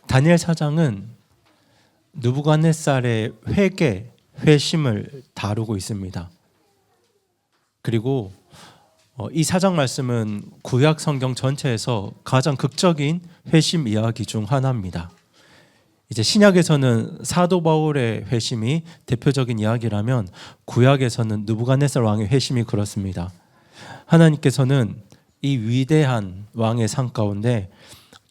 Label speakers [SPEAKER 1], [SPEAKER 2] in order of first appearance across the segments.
[SPEAKER 1] 다니엘 4장은 느부갓네살의 회개, 회심을 다루고 있습니다. 그리고 이 4장 말씀은 구약 성경 전체에서 가장 극적인 회심 이야기 중 하나입니다. 이제 신약에서는 사도 바울의 회심이 대표적인 이야기라면 구약에서는 느부갓네살 왕의 회심이 그렇습니다. 하나님께서는 이 위대한 왕의 상 가운데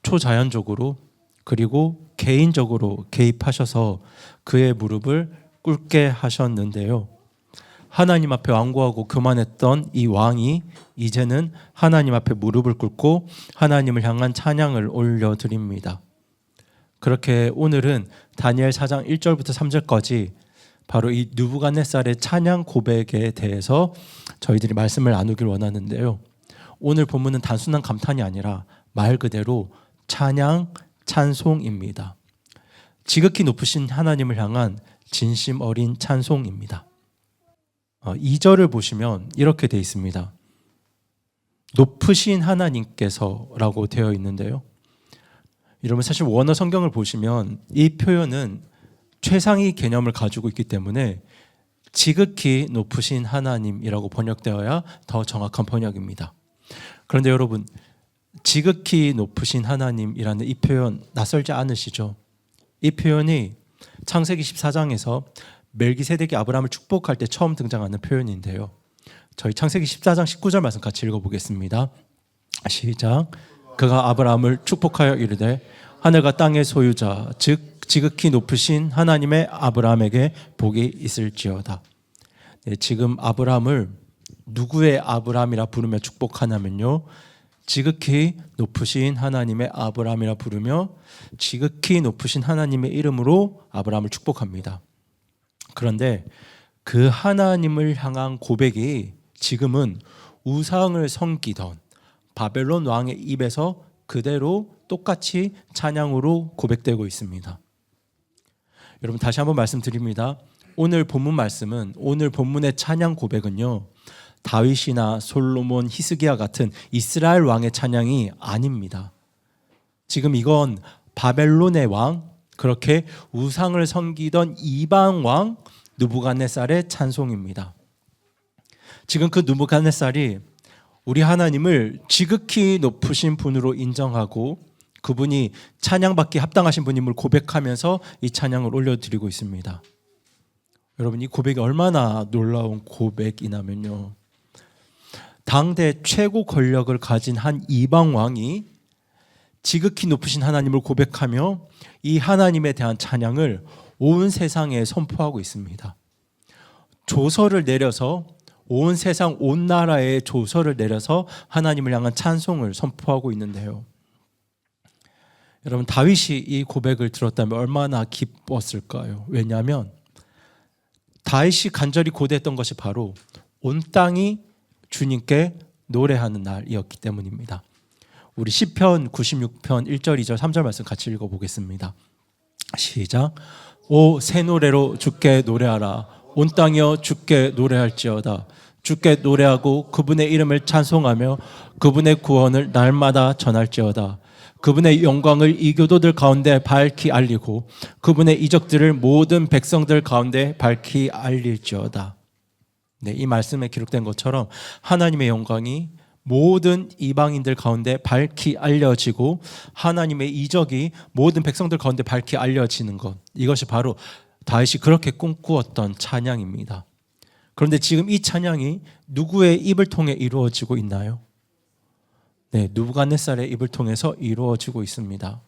[SPEAKER 1] 초자연적으로 그리고 개인적으로 개입하셔서 그의 무릎을 꿇게 하셨는데요. 하나님 앞에 완고하고 교만했던 이 왕이 이제는 하나님 앞에 무릎을 꿇고 하나님을 향한 찬양을 올려드립니다. 그렇게 오늘은 다니엘 4장 1절부터 3절까지 바로 이 느부갓네살의 찬양 고백에 대해서 저희들이 말씀을 나누길 원하는데요. 오늘 본문은 단순한 감탄이 아니라 말 그대로 찬양, 찬송입니다. 지극히 높으신 하나님을 향한 진심 어린 찬송입니다. 2절을 보시면 이렇게 되어 있습니다. 높으신 하나님께서라고 되어 있는데요. 여러분 사실 원어 성경을 보시면 이 표현은 최상위 개념을 가지고 있기 때문에 지극히 높으신 하나님이라고 번역되어야 더 정확한 번역입니다. 그런데 여러분 지극히 높으신 하나님이라는 이 표현 낯설지 않으시죠? 이 표현이 창세기 14장에서 멜기세덱이 아브라함을 축복할 때 처음 등장하는 표현인데요. 저희 창세기 14장 19절 말씀 같이 읽어보겠습니다. 시작. 그가 아브라함을 축복하여 이르되 하늘과 땅의 소유자 즉 지극히 높으신 하나님의 아브라함에게 복이 있을지어다. 네, 지금 아브라함을 누구의 아브라함이라 부르며 축복하냐면요, 지극히 높으신 하나님의 아브라함이라 부르며 지극히 높으신 하나님의 이름으로 아브라함을 축복합니다. 그런데 그 하나님을 향한 고백이 지금은 우상을 섬기던 바벨론 왕의 입에서 그대로 똑같이 찬양으로 고백되고 있습니다. 여러분 다시 한번 말씀드립니다. 오늘 본문 말씀은, 오늘 본문의 찬양 고백은요, 다윗이나 솔로몬, 히스기야 같은 이스라엘 왕의 찬양이 아닙니다. 지금 이건 바벨론의 왕, 그렇게 우상을 섬기던 이방 왕 느부갓네살의 찬송입니다. 지금 그 느부갓네살이 우리 하나님을 지극히 높으신 분으로 인정하고 그분이 찬양받기 합당하신 분임을 고백하면서 이 찬양을 올려드리고 있습니다. 여러분 이 고백이 얼마나 놀라운 고백이냐면요, 당대 최고 권력을 가진 한 이방 왕이 지극히 높으신 하나님을 고백하며 이 하나님에 대한 찬양을 온 세상에 선포하고 있습니다. 조서를 내려서 온 세상 온 나라에 조서를 내려서 하나님을 향한 찬송을 선포하고 있는데요. 여러분 다윗이 이 고백을 들었다면 얼마나 기뻤을까요? 왜냐하면 다윗이 간절히 고대했던 것이 바로 온 땅이 주님께 노래하는 날이었기 때문입니다. 우리 시편 96편 1절 2절 3절 말씀 같이 읽어보겠습니다. 시작. 오 새 노래로 주께 노래하라. 온 땅이여 주께 노래할지어다. 주께 노래하고 그분의 이름을 찬송하며 그분의 구원을 날마다 전할지어다. 그분의 영광을 이교도들 가운데 밝히 알리고 그분의 이적들을 모든 백성들 가운데 밝히 알릴지어다. 네, 이 말씀에 기록된 것처럼 하나님의 영광이 모든 이방인들 가운데 밝히 알려지고 하나님의 이적이 모든 백성들 가운데 밝히 알려지는 것, 이것이 바로 다윗이 그렇게 꿈꾸었던 찬양입니다. 그런데 지금 이 찬양이 누구의 입을 통해 이루어지고 있나요? 네, 느부갓네살의 입을 통해서 이루어지고 있습니다.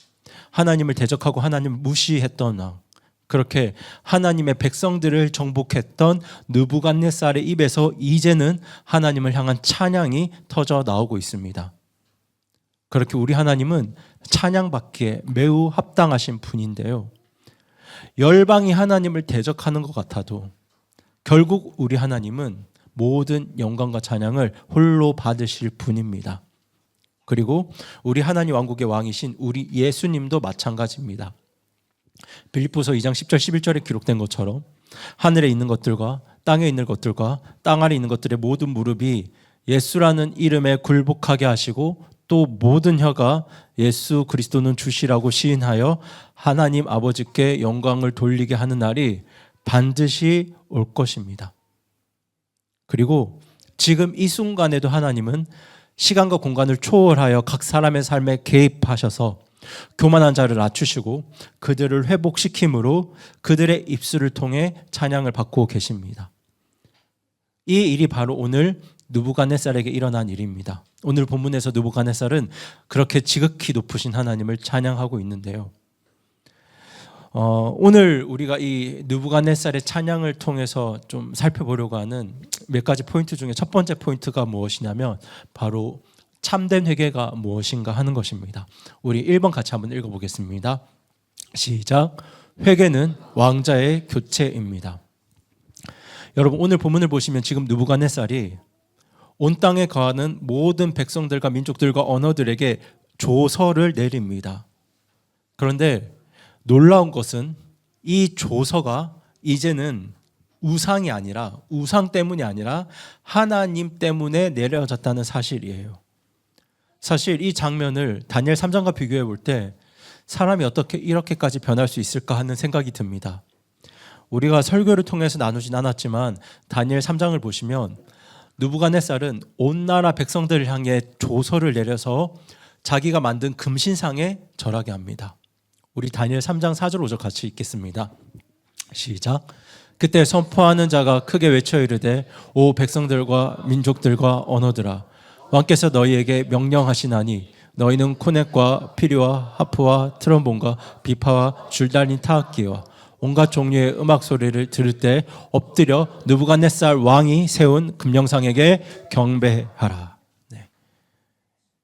[SPEAKER 1] 하나님을 대적하고 하나님을 무시했던 왕, 그렇게 하나님의 백성들을 정복했던 느부갓네살의 입에서 이제는 하나님을 향한 찬양이 터져 나오고 있습니다. 그렇게 우리 하나님은 찬양받기에 매우 합당하신 분인데요, 열방이 하나님을 대적하는 것 같아도 결국 우리 하나님은 모든 영광과 찬양을 홀로 받으실 분입니다. 그리고 우리 하나님 왕국의 왕이신 우리 예수님도 마찬가지입니다. 빌립보서 2장 10절 11절에 기록된 것처럼 하늘에 있는 것들과 땅에 있는 것들과 땅 아래 있는 것들의 모든 무릎이 예수라는 이름에 굴복하게 하시고 또 모든 혀가 예수 그리스도는 주시라고 시인하여 하나님 아버지께 영광을 돌리게 하는 날이 반드시 올 것입니다. 그리고 지금 이 순간에도 하나님은 시간과 공간을 초월하여 각 사람의 삶에 개입하셔서 교만한 자를 낮추시고 그들을 회복시킴으로 그들의 입술을 통해 찬양을 받고 계십니다. 이 일이 바로 오늘 느부갓네살에게 일어난 일입니다. 오늘 본문에서 느부갓네살은 그렇게 지극히 높으신 하나님을 찬양하고 있는데요. 오늘 우리가 이 느부갓네살의 찬양을 통해서 좀 살펴보려고 하는 몇 가지 포인트 중에 첫 번째 포인트가 무엇이냐면 바로 참된 회개가 무엇인가 하는 것입니다. 우리 1번 같이 한번 읽어보겠습니다. 시작. 회개는 왕자의 교체입니다. 여러분 오늘 본문을 보시면 지금 느부갓네살이 온 땅에 거하는 모든 백성들과 민족들과 언어들에게 조서를 내립니다. 그런데 놀라운 것은 이 조서가 이제는 우상이 아니라 우상 때문이 아니라 하나님 때문에 내려졌다는 사실이에요. 사실 이 장면을 다니엘 3장과 비교해 볼 때 사람이 어떻게 이렇게까지 변할 수 있을까 하는 생각이 듭니다. 우리가 설교를 통해서 나누진 않았지만 다니엘 3장을 보시면 느부갓네살은 온 나라 백성들을 향해 조서를 내려서 자기가 만든 금신상에 절하게 합니다. 우리 다니엘 3장 4절 5절 같이 읽겠습니다. 시작. 그때 선포하는 자가 크게 외쳐 이르되 오 백성들과 민족들과 언어들아 왕께서 너희에게 명령하시나니 너희는 코넷과 피리와 하프와 트럼본과 비파와 줄 달린 타악기와 온갖 종류의 음악 소리를 들을 때 엎드려 느부갓네살 왕이 세운 금령상에게 경배하라. 네.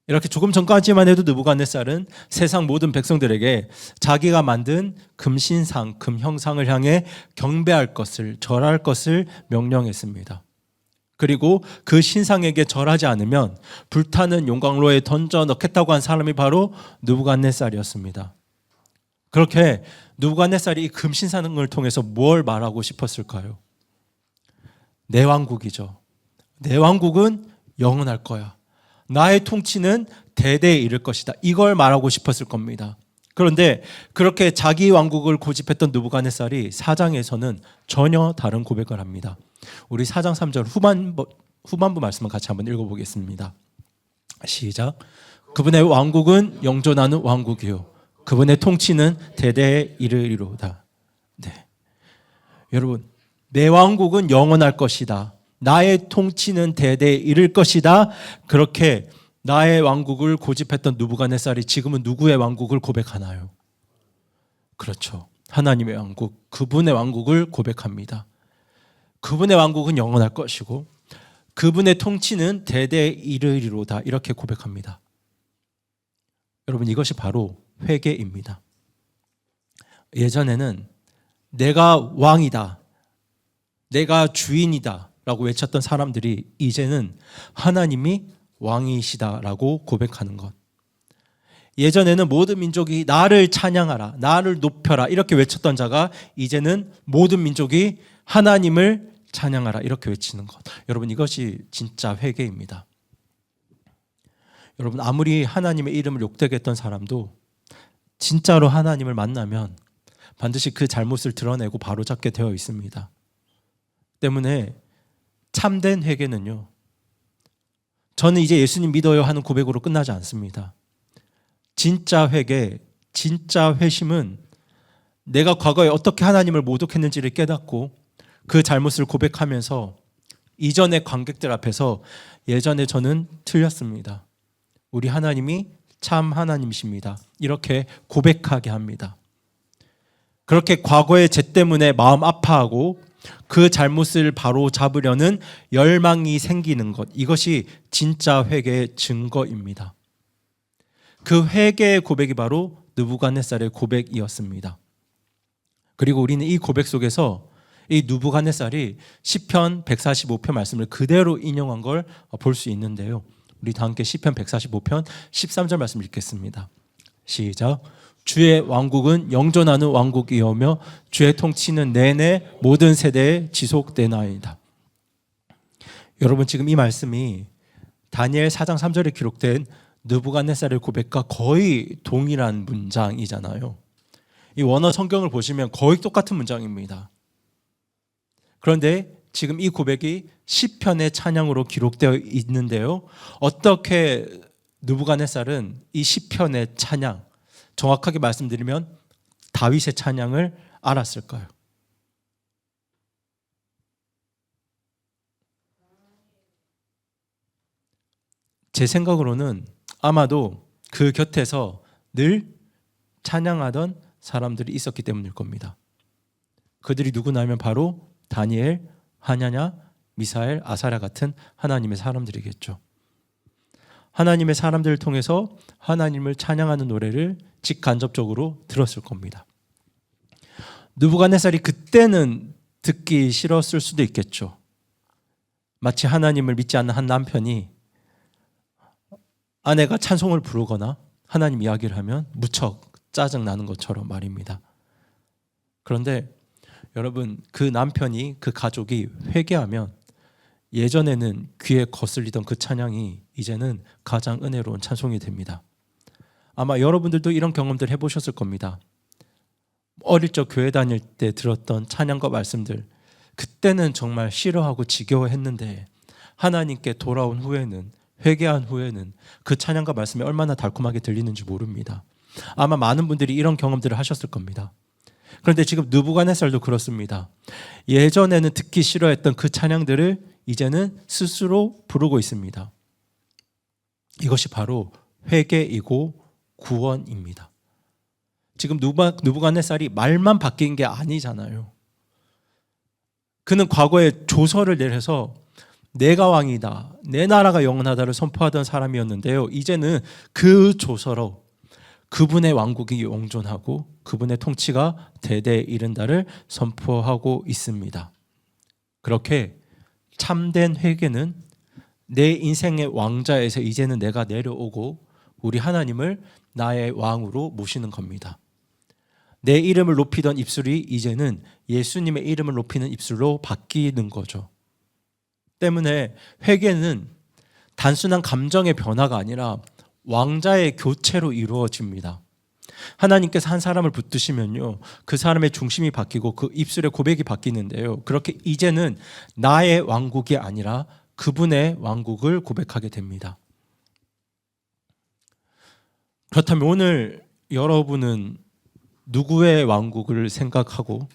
[SPEAKER 1] 이렇게 조금 전까지만 해도 느부갓네살은 세상 모든 백성들에게 자기가 만든 금신상, 금형상을 향해 경배할 것을, 절할 것을 명령했습니다. 그리고 그 신상에게 절하지 않으면 불타는 용광로에 던져 넣겠다고 한 사람이 바로 느부갓네살이었습니다. 그렇게 느부갓네살이 이 금신상을 통해서 뭘 말하고 싶었을까요? 내 왕국이죠. 내 왕국은 영원할 거야. 나의 통치는 대대에 이를 것이다. 이걸 말하고 싶었을 겁니다. 그런데 그렇게 자기 왕국을 고집했던 느부갓네살이 4장에서는 전혀 다른 고백을 합니다. 우리 4장 3절 후반부 말씀을 같이 한번 읽어보겠습니다. 시작. 그분의 왕국은 영존하는 왕국이요 그분의 통치는 대대에 이르리로다. 네. 여러분, 내 왕국은 영원할 것이다. 나의 통치는 대대에 이를 것이다. 그렇게 나의 왕국을 고집했던 느부갓네살이 지금은 누구의 왕국을 고백하나요? 그렇죠. 하나님의 왕국, 그분의 왕국을 고백합니다. 그분의 왕국은 영원할 것이고 그분의 통치는 대대에 이르리로다. 이렇게 고백합니다. 여러분 이것이 바로 회개입니다. 예전에는 내가 왕이다, 내가 주인이다 라고 외쳤던 사람들이 이제는 하나님이 왕이시다라고 고백하는 것. 예전에는 모든 민족이 나를 찬양하라, 나를 높여라 이렇게 외쳤던 자가 이제는 모든 민족이 하나님을 찬양하라 이렇게 외치는 것. 여러분 이것이 진짜 회개입니다. 여러분 아무리 하나님의 이름을 욕되게 했던 사람도 진짜로 하나님을 만나면 반드시 그 잘못을 드러내고 바로잡게 되어 있습니다. 때문에 참된 회개는요, 저는 이제 예수님 믿어요 하는 고백으로 끝나지 않습니다. 진짜 회개, 진짜 회심은 내가 과거에 어떻게 하나님을 모독했는지를 깨닫고 그 잘못을 고백하면서 이전의 관객들 앞에서 예전에 저는 틀렸습니다. 우리 하나님이 참 하나님이십니다. 이렇게 고백하게 합니다. 그렇게 과거의 죄 때문에 마음 아파하고 그 잘못을 바로 잡으려는 열망이 생기는 것, 이것이 진짜 회개의 증거입니다. 그 회개의 고백이 바로 느부갓네살의 고백이었습니다. 그리고 우리는 이 고백 속에서 이 느부갓네살이 시편 145편 말씀을 그대로 인용한 걸 볼 수 있는데요. 우리 다 함께 시편 145편 13절 말씀 읽겠습니다. 시작. 주의 왕국은 영존하는 왕국이오며 주의 통치는 내내 모든 세대에 지속되나이다. 여러분 지금 이 말씀이 다니엘 4장 3절에 기록된 느부갓네살의 고백과 거의 동일한 문장이잖아요. 이 원어 성경을 보시면 거의 똑같은 문장입니다. 그런데 지금 이 고백이 시편의 찬양으로 기록되어 있는데요. 어떻게 느부갓네살은 이 시편의 찬양, 정확하게 말씀드리면 다윗의 찬양을 알았을까요? 제 생각으로는 아마도 그 곁에서 늘 찬양하던 사람들이 있었기 때문일 겁니다. 그들이 누구냐면 바로 다니엘, 하냐냐, 미사엘, 아사랴 같은 하나님의 사람들이겠죠. 하나님의 사람들을 통해서 하나님을 찬양하는 노래를 직간접적으로 들었을 겁니다. 느부갓네살이 그때는 듣기 싫었을 수도 있겠죠. 마치 하나님을 믿지 않는 한 남편이 아내가 찬송을 부르거나 하나님 이야기를 하면 무척 짜증나는 것처럼 말입니다. 그런데 여러분, 그 남편이, 그 가족이 회개하면 예전에는 귀에 거슬리던 그 찬양이 이제는 가장 은혜로운 찬송이 됩니다. 아마 여러분들도 이런 경험들 해보셨을 겁니다. 어릴 적 교회 다닐 때 들었던 찬양과 말씀들, 그때는 정말 싫어하고 지겨워했는데 하나님께 돌아온 후에는, 회개한 후에는 그 찬양과 말씀이 얼마나 달콤하게 들리는지 모릅니다. 아마 많은 분들이 이런 경험들을 하셨을 겁니다. 그런데 지금 느부갓네살도 그렇습니다. 예전에는 듣기 싫어했던 그 찬양들을 이제는 스스로 부르고 있습니다. 이것이 바로 회개이고 구원입니다. 지금 느부갓네살이 말만 바뀐 게 아니잖아요. 그는 과거에 조서를 내려서 내가 왕이다, 내 나라가 영원하다를 선포하던 사람이었는데요. 이제는 그 조서로 그분의 왕국이 영존하고 그분의 통치가 대대에 이른다를 선포하고 있습니다. 그렇게 참된 회개는 내 인생의 왕자에서 이제는 내가 내려오고 우리 하나님을 나의 왕으로 모시는 겁니다. 내 이름을 높이던 입술이 이제는 예수님의 이름을 높이는 입술로 바뀌는 거죠. 때문에 회개는 단순한 감정의 변화가 아니라 왕자의 교체로 이루어집니다. 하나님께서 한 사람을 붙드시면요, 그 사람의 중심이 바뀌고 그 입술의 고백이 바뀌는데요, 그렇게 이제는 나의 왕국이 아니라 그분의 왕국을 고백하게 됩니다. 그렇다면 오늘 여러분은 누구의 왕국을 생각하고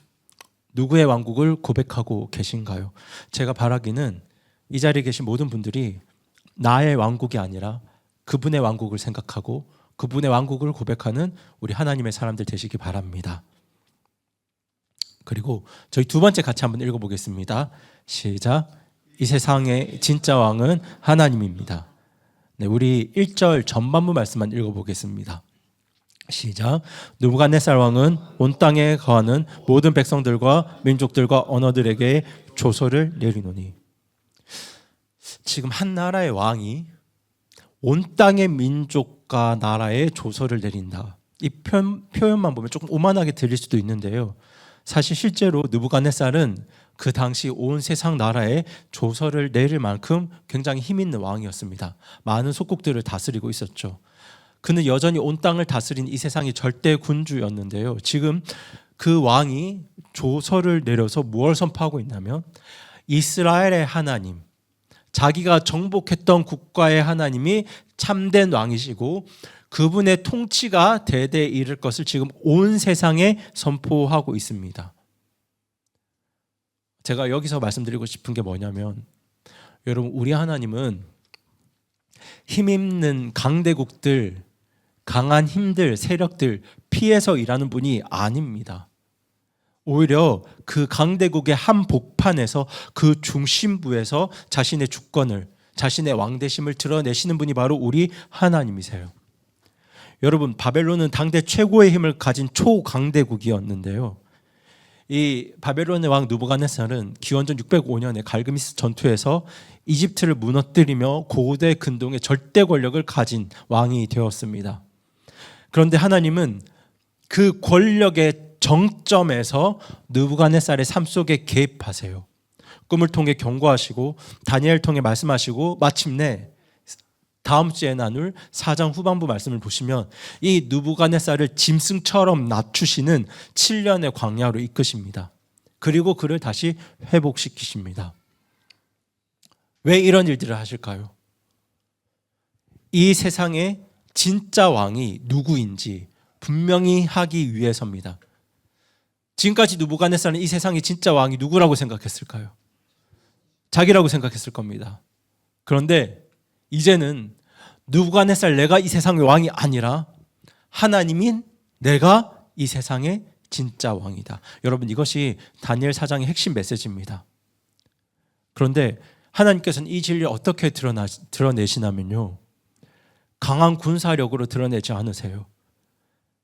[SPEAKER 1] 누구의 왕국을 고백하고 계신가요? 제가 바라기는 이 자리에 계신 모든 분들이 나의 왕국이 아니라 그분의 왕국을 생각하고 그분의 왕국을 고백하는 우리 하나님의 사람들 되시기 바랍니다. 그리고 저희 두 번째 같이 한번 읽어보겠습니다. 시작. 이 세상의 진짜 왕은 하나님입니다. 네, 우리 1절 전반부 말씀만 읽어보겠습니다. 시작. 느부갓네살 왕은 온 땅에 거하는 모든 백성들과 민족들과 언어들에게 조서를 내리노니. 지금 한 나라의 왕이 온 땅의 민족과 나라에 조서를 내린다. 이 표현만 보면 조금 오만하게 들릴 수도 있는데요, 사실 실제로 느부갓네살은 그 당시 온 세상 나라에 조서를 내릴 만큼 굉장히 힘 있는 왕이었습니다. 많은 속국들을 다스리고 있었죠. 그는 여전히 온 땅을 다스린 이 세상의 절대 군주였는데요, 지금 그 왕이 조서를 내려서 무엇을 선포하고 있냐면 이스라엘의 하나님, 자기가 정복했던 국가의 하나님이 참된 왕이시고 그분의 통치가 대대에 이를 것을 지금 온 세상에 선포하고 있습니다. 제가 여기서 말씀드리고 싶은 게 뭐냐면, 여러분, 우리 하나님은 힘있는 강대국들, 강한 힘들, 세력들 피해서 일하는 분이 아닙니다. 오히려 그 강대국의 한복판에서 그 중심부에서 자신의 주권을, 자신의 왕대심을 드러내시는 분이 바로 우리 하나님이세요. 여러분, 바벨론은 당대 최고의 힘을 가진 초강대국이었는데요, 이 바벨론의 왕 느부갓네살은 기원전 605년에 갈그미스 전투에서 이집트를 무너뜨리며 고대 근동의 절대 권력을 가진 왕이 되었습니다. 그런데 하나님은 그 권력의 정점에서 느부갓네살의 삶 속에 개입하세요. 꿈을 통해 경고하시고 다니엘 통해 말씀하시고 마침내 다음 주에 나눌 4장 후반부 말씀을 보시면 이 느부갓네살을 짐승처럼 낮추시는 7년의 광야로 이끄십니다. 그리고 그를 다시 회복시키십니다. 왜 이런 일들을 하실까요? 이 세상의 진짜 왕이 누구인지 분명히 하기 위해서입니다. 지금까지 느부갓네살은 이 세상의 진짜 왕이 누구라고 생각했을까요? 자기라고 생각했을 겁니다. 그런데 이제는 느부갓네살 내가 이 세상의 왕이 아니라 하나님인 내가 이 세상의 진짜 왕이다. 여러분, 이것이 다니엘 4장의 핵심 메시지입니다. 그런데 하나님께서는 이 진리를 어떻게 드러내시냐면요, 강한 군사력으로 드러내지 않으세요.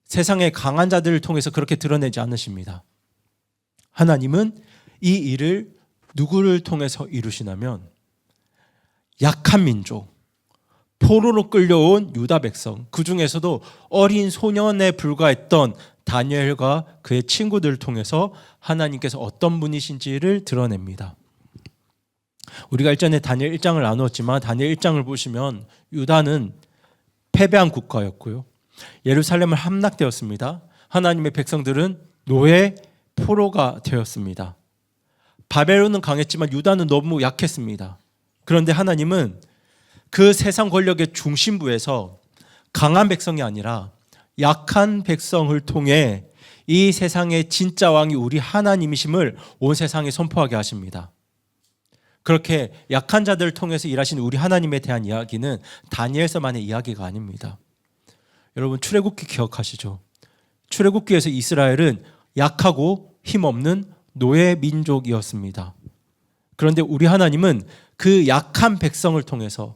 [SPEAKER 1] 세상의 강한 자들을 통해서 그렇게 드러내지 않으십니다. 하나님은 이 일을 누구를 통해서 이루시냐면 약한 민족, 포로로 끌려온 유다 백성, 그 중에서도 어린 소년에 불과했던 다니엘과 그의 친구들을 통해서 하나님께서 어떤 분이신지를 드러냅니다. 우리가 일전에 다니엘 1장을 나누었지만 다니엘 1장을 보시면 유다는 패배한 국가였고요, 예루살렘은 함락되었습니다. 하나님의 백성들은 노예 포로가 되었습니다. 바벨론은 강했지만 유다는 너무 약했습니다. 그런데 하나님은 그 세상 권력의 중심부에서 강한 백성이 아니라 약한 백성을 통해 이 세상의 진짜 왕이 우리 하나님이심을 온 세상에 선포하게 하십니다. 그렇게 약한 자들을 통해서 일하시는 우리 하나님에 대한 이야기는 다니엘서만의 이야기가 아닙니다. 여러분, 출애굽기 기억하시죠? 출애굽기에서 이스라엘은 약하고 힘없는 노예 민족이었습니다. 그런데 우리 하나님은 그 약한 백성을 통해서,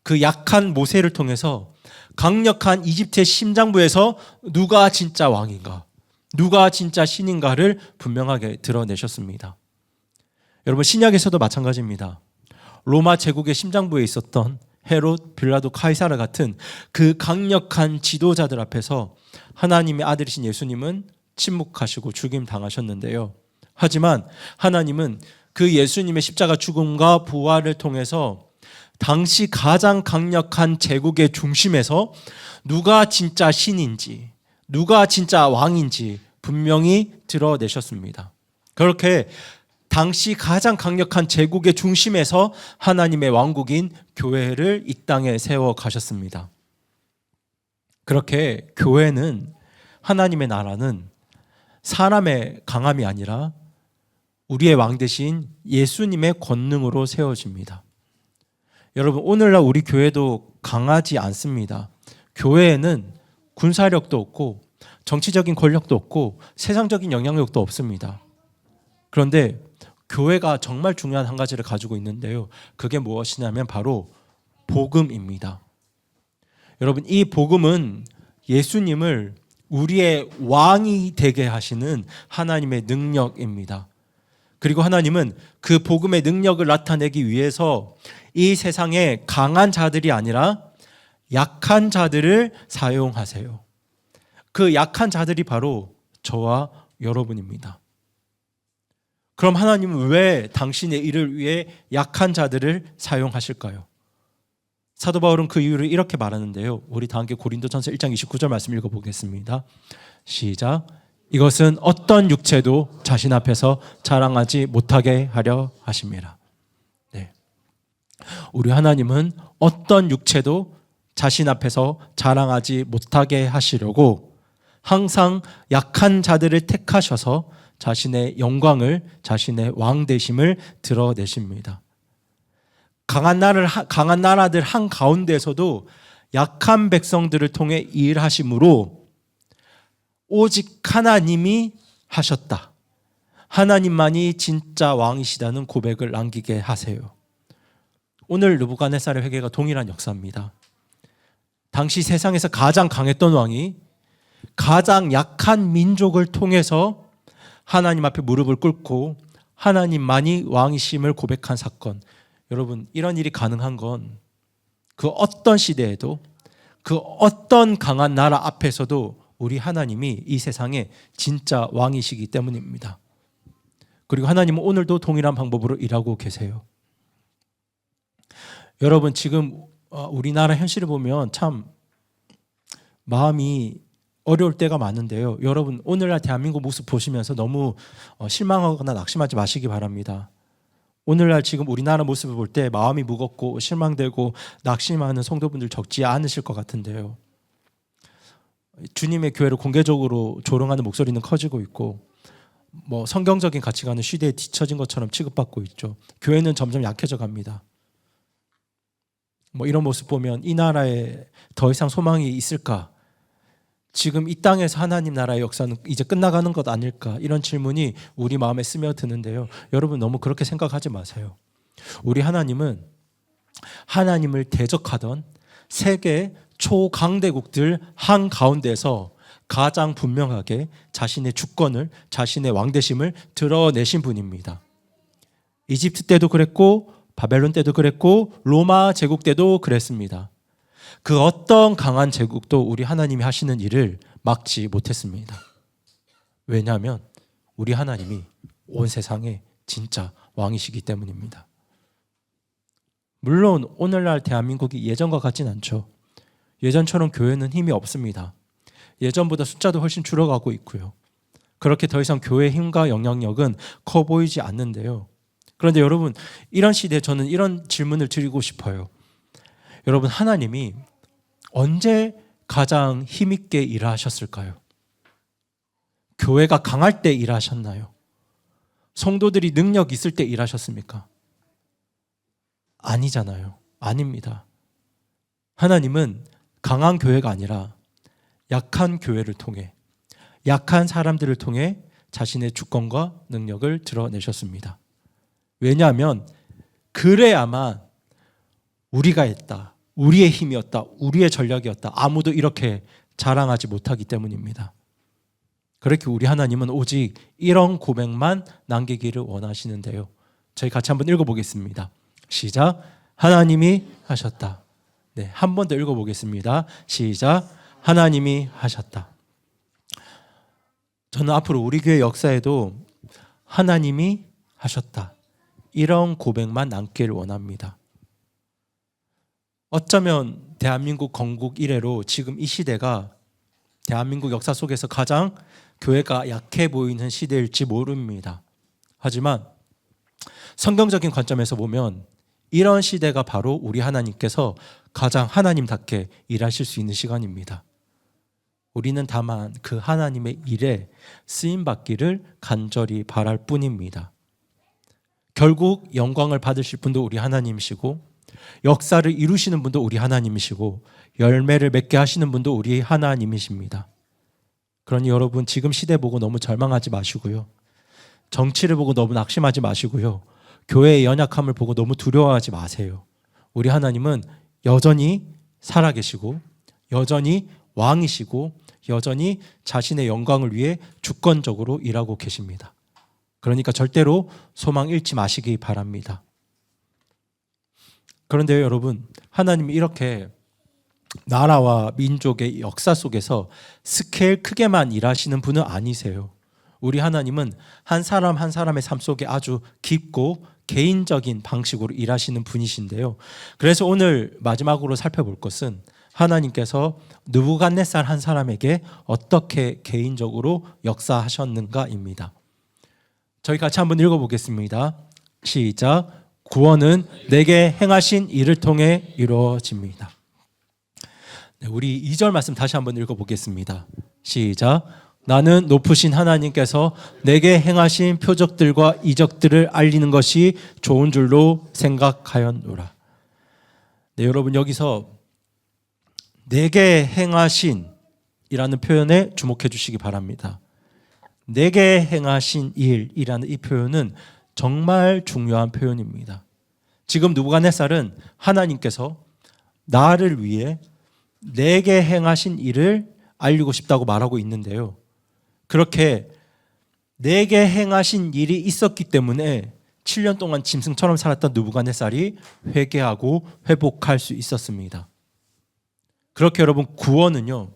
[SPEAKER 1] 그 약한 모세를 통해서 강력한 이집트의 심장부에서 누가 진짜 왕인가, 누가 진짜 신인가를 분명하게 드러내셨습니다. 여러분, 신약에서도 마찬가지입니다. 로마 제국의 심장부에 있었던 헤롯, 빌라도, 카이사르 같은 그 강력한 지도자들 앞에서 하나님의 아들이신 예수님은 침묵하시고 죽임 당하셨는데요. 하지만 하나님은 그 예수님의 십자가 죽음과 부활을 통해서 당시 가장 강력한 제국의 중심에서 누가 진짜 신인지, 누가 진짜 왕인지 분명히 드러내셨습니다. 그렇게 당시 가장 강력한 제국의 중심에서 하나님의 왕국인 교회를 이 땅에 세워 가셨습니다. 그렇게 교회는, 하나님의 나라는 사람의 강함이 아니라 우리의 왕 대신 예수님의 권능으로 세워집니다. 여러분, 오늘날 우리 교회도 강하지 않습니다. 교회에는 군사력도 없고 정치적인 권력도 없고 세상적인 영향력도 없습니다. 그런데 교회가 정말 중요한 한 가지를 가지고 있는데요, 그게 무엇이냐면 바로 복음입니다. 여러분, 이 복음은 예수님을 우리의 왕이 되게 하시는 하나님의 능력입니다. 그리고 하나님은 그 복음의 능력을 나타내기 위해서 이 세상에 강한 자들이 아니라 약한 자들을 사용하세요. 그 약한 자들이 바로 저와 여러분입니다. 그럼 하나님은 왜 당신의 일을 위해 약한 자들을 사용하실까요? 사도 바울은 그 이유를 이렇게 말하는데요, 우리 다 함께 고린도전서 1장 29절 말씀 읽어보겠습니다. 시작. 이것은 어떤 육체도 자신 앞에서 자랑하지 못하게 하려 하심이라. 네. 우리 하나님은 어떤 육체도 자신 앞에서 자랑하지 못하게 하시려고 항상 약한 자들을 택하셔서 자신의 영광을, 자신의 왕 되심을 드러내십니다. 강한 나라들 한가운데서도 약한 백성들을 통해 일하심으로 오직 하나님이 하셨다, 하나님만이 진짜 왕이시다는 고백을 남기게 하세요. 오늘 느부갓네살의 회개가 동일한 역사입니다. 당시 세상에서 가장 강했던 왕이 가장 약한 민족을 통해서 하나님 앞에 무릎을 꿇고 하나님만이 왕이심을 고백한 사건. 여러분, 이런 일이 가능한 건 그 어떤 시대에도, 그 어떤 강한 나라 앞에서도 우리 하나님이 이 세상의 진짜 왕이시기 때문입니다. 그리고 하나님은 오늘도 동일한 방법으로 일하고 계세요. 여러분, 지금 우리나라 현실을 보면 참 마음이 어려울 때가 많은데요. 여러분 오늘날 대한민국 모습 보시면서 너무 실망하거나 낙심하지 마시기 바랍니다. 오늘날 지금 우리나라 모습을 볼 때 마음이 무겁고 실망되고 낙심하는 성도분들 적지 않으실 것 같은데요. 주님의 교회를 공개적으로 조롱하는 목소리는 커지고 있고 성경적인 가치관은 시대에 뒤처진 것처럼 취급받고 있죠. 교회는 점점 약해져 갑니다. 이런 모습 보면 이 나라에 더 이상 소망이 있을까? 지금 이 땅에서 하나님 나라의 역사는 이제 끝나가는 것 아닐까? 이런 질문이 우리 마음에 스며드는데요. 여러분 너무 그렇게 생각하지 마세요. 우리 하나님은 하나님을 대적하던 세계 초강대국들 한가운데서 가장 분명하게 자신의 주권을, 자신의 왕대심을 드러내신 분입니다. 이집트 때도 그랬고 바벨론 때도 그랬고 로마 제국 때도 그랬습니다. 그 어떤 강한 제국도 우리 하나님이 하시는 일을 막지 못했습니다. 왜냐하면 우리 하나님이 온 세상의 진짜 왕이시기 때문입니다. 물론 오늘날 대한민국이 예전과 같진 않죠. 예전처럼 교회는 힘이 없습니다. 예전보다 숫자도 훨씬 줄어가고 있고요. 그렇게 더 이상 교회의 힘과 영향력은 커 보이지 않는데요. 그런데 여러분 이런 시대에 저는 이런 질문을 드리고 싶어요. 여러분 하나님이 언제 가장 힘있게 일하셨을까요? 교회가 강할 때 일하셨나요? 성도들이 능력 있을 때 일하셨습니까? 아니잖아요. 아닙니다. 하나님은 강한 교회가 아니라 약한 교회를 통해 약한 사람들을 통해 자신의 주권과 능력을 드러내셨습니다. 왜냐하면 그래야만 우리가 했다, 우리의 힘이었다, 우리의 전략이었다, 아무도 이렇게 자랑하지 못하기 때문입니다. 그렇게 우리 하나님은 오직 이런 고백만 남기기를 원하시는데요. 저희 같이 한번 읽어보겠습니다. 시작. 하나님이 하셨다. 네, 한 번 더 읽어보겠습니다. 시작. 하나님이 하셨다. 저는 앞으로 우리 교회 역사에도 하나님이 하셨다, 이런 고백만 남기를 원합니다. 어쩌면 대한민국 건국 이래로 지금 이 시대가 대한민국 역사 속에서 가장 교회가 약해 보이는 시대일지 모릅니다. 하지만 성경적인 관점에서 보면 이런 시대가 바로 우리 하나님께서 가장 하나님답게 일하실 수 있는 시간입니다. 우리는 다만 그 하나님의 일에 쓰임받기를 간절히 바랄 뿐입니다. 결국 영광을 받으실 분도 우리 하나님이시고 역사를 이루시는 분도 우리 하나님이시고 열매를 맺게 하시는 분도 우리 하나님이십니다. 그러니 여러분 지금 시대 보고 너무 절망하지 마시고요. 정치를 보고 너무 낙심하지 마시고요. 교회의 연약함을 보고 너무 두려워하지 마세요. 우리 하나님은 여전히 살아계시고 여전히 왕이시고 여전히 자신의 영광을 위해 주권적으로 일하고 계십니다. 그러니까 절대로 소망 잃지 마시기 바랍니다. 그런데 여러분, 하나님이 이렇게 나라와 민족의 역사 속에서 스케일 크게만 일하시는 분은 아니세요. 우리 하나님은 한 사람 한 사람의 삶 속에 아주 깊고 개인적인 방식으로 일하시는 분이신데요. 그래서 오늘 마지막으로 살펴볼 것은 하나님께서 느부갓네살 한 사람에게 어떻게 개인적으로 역사하셨는가입니다. 저희 같이 한번 읽어보겠습니다. 시작. 구원은 내게 행하신 일을 통해 이루어집니다. 네, 우리 2절 말씀 다시 한번 읽어보겠습니다. 시작. 나는 높으신 하나님께서 내게 행하신 표적들과 이적들을 알리는 것이 좋은 줄로 생각하였노라. 네, 여러분 여기서 내게 행하신 이라는 표현에 주목해 주시기 바랍니다. 내게 행하신 일이라는 이 표현은 정말 중요한 표현입니다. 지금 느부갓네살은 하나님께서 나를 위해 내게 행하신 일을 알리고 싶다고 말하고 있는데요. 그렇게 내게 행하신 일이 있었기 때문에 7년 동안 짐승처럼 살았던 느부갓네살이 회개하고 회복할 수 있었습니다. 그렇게 여러분 구원은요,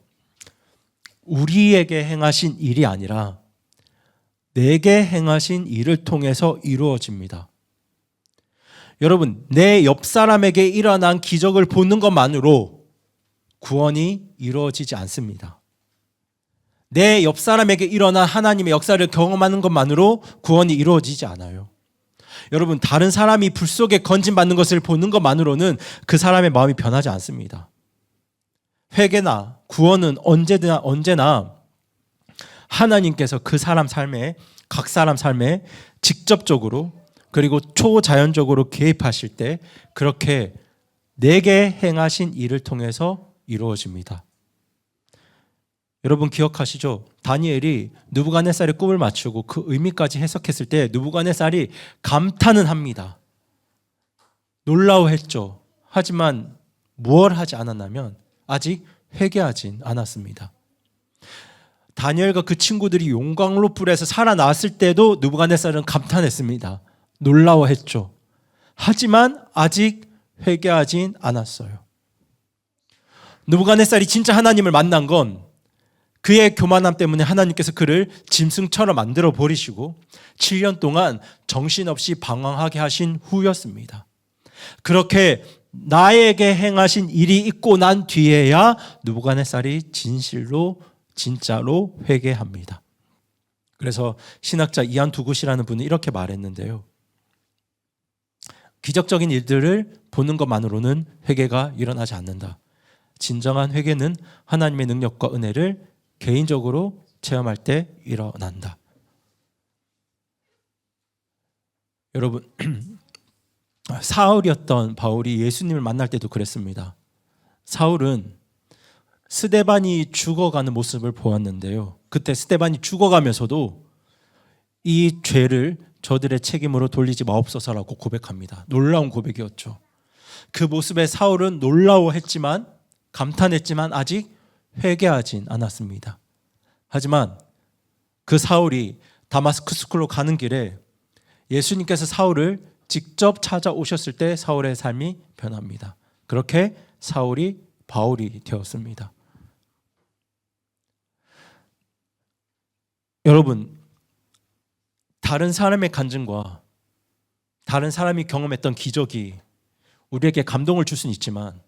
[SPEAKER 1] 우리에게 행하신 일이 아니라 내게 행하신 일을 통해서 이루어집니다. 여러분, 내 옆 사람에게 일어난 기적을 보는 것만으로 구원이 이루어지지 않습니다. 내 옆 사람에게 일어난 하나님의 역사를 경험하는 것만으로 구원이 이루어지지 않아요. 여러분, 다른 사람이 불 속에 건짐받는 것을 보는 것만으로는 그 사람의 마음이 변하지 않습니다. 회개나 구원은 언제나 하나님께서 그 사람 삶에, 각 사람 삶에 직접적으로 그리고 초자연적으로 개입하실 때 그렇게 내게 행하신 일을 통해서 이루어집니다. 여러분 기억하시죠? 다니엘이 느부갓네살의 꿈을 맞추고 그 의미까지 해석했을 때 느부갓네살이 감탄은 합니다. 놀라워했죠. 하지만 무엇을 하지 않았냐면 아직 회개하진 않았습니다. 다니엘과 그 친구들이 용광로 불에서 살아났을 때도 느부갓네살은 감탄했습니다. 놀라워했죠. 하지만 아직 회개하진 않았어요. 느부갓네살이 진짜 하나님을 만난 건 그의 교만함 때문에 하나님께서 그를 짐승처럼 만들어 버리시고 7년 동안 정신없이 방황하게 하신 후였습니다. 그렇게 나에게 행하신 일이 있고 난 뒤에야 느부갓네살이 진짜로 회개합니다. 그래서 신학자 이안 두굿이라는 분이 이렇게 말했는데요. 기적적인 일들을 보는 것만으로는 회개가 일어나지 않는다. 진정한 회개는 하나님의 능력과 은혜를 개인적으로 체험할 때 일어난다. 여러분, 사울이었던 바울이 예수님을 만날 때도 그랬습니다. 사울은 스데반이 죽어가는 모습을 보았는데요. 그때 스데반이 죽어가면서도 이 죄를 저들의 책임으로 돌리지 마옵소서라고 고백합니다. 놀라운 고백이었죠. 그 모습에 사울은 놀라워했지만 감탄했지만 아직 회개하진 않았습니다. 하지만 그 사울이 다마스쿠스로 가는 길에 예수님께서 사울을 직접 찾아오셨을 때 사울의 삶이 변합니다. 그렇게 사울이 바울이 되었습니다. 여러분, 다른 사람의 간증과 다른 사람이 경험했던 기적이 우리에게 감동을 줄 수는 있지만